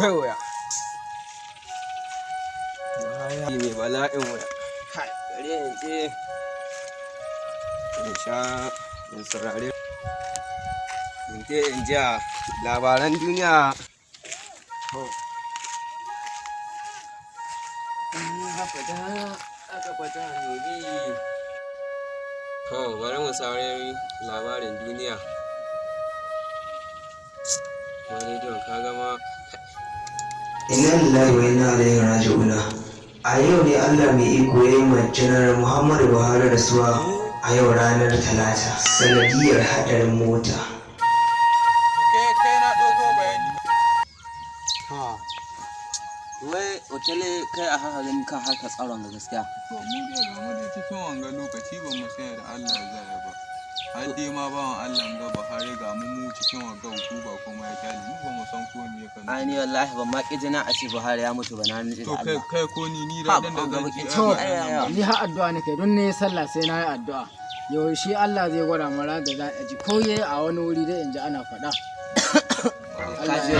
akwai waya. Baya mai bala'in waya. Kai, bari in je in sha in saurare. In je in ji labaran duniya. Aka fata nobi. Bari mu saurari labarin duniya. Wani don ka gama. Inna lillahi wa inna ilaihi raji'un. A yau ne Allah mai iko ya yi ma Janar Muhammadu Buhari rasuwa a yau ranar Talata sanadiyar haɗarin mota. Kai na ɗauko bayani. Wai otele kai a haka gani kan harkar tsaron ga gaskiya. To mu dai ga mu da cikin wanga lokaci ba mu sayar da Allah zai ba. Har dai ma bawan Allah ga Buhari ga mu cikin wanga hukuma kuma ya kyale mu ba mu san ko me ya kan. Ai ni wallahi ban ma ƙi jina a ce Buhari ya mutu ba na ni da Allah. To kai ko ni da dan da zan ji. Ni har addu'a nake don ne sallah sai na yi addu'a. Yau shi Allah zai gwada mara da za a ji ko yayi a wani wuri da in ji ana faɗa. Kaji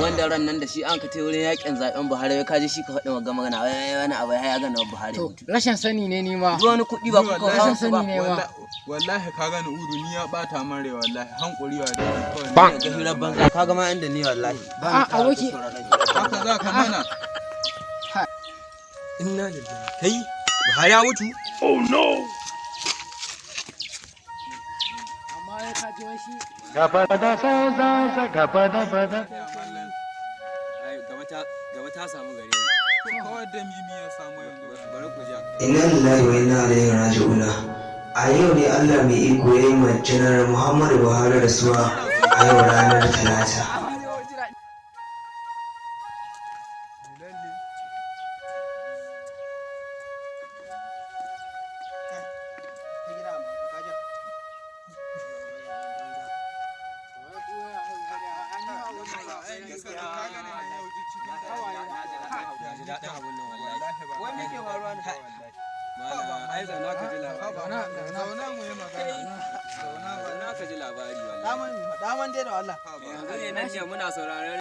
wanda ran nan da shi an ka tai wurin yakin zaben Buhari ya kaji shi ka faɗi magana wani abu ya gana Buhari. To rashin sani ne ni ma. Wani kuɗi ba ku kawo rashin sani ne ma. Wallahi ka gani udu ni ya bata man rai wallahi hankuri wa da kawai ga hirar banza ka ga ma inda ni wallahi. A waki. Haka za ka mana. Inna lillahi. Kai Buhari ya mutu? Oh no. Amma ya kaji wai shi Gaba da gaba da bada. Ai gaba ta samu gare ni. Kawai da mimi ya samu yanzu. Bari ku ja. Inna lillahi wa inna ilaihi raji'un. A yau ne Allah mai iko ya yi ma Janar Muhammadu Buhari rasuwa a yau ranar Talata. Ai zauna ka ji labari. Zauna mu yi magana. Zauna ka ji labari wallahi. Daman dai da Allah. Yanzu ne nan ne muna sauraron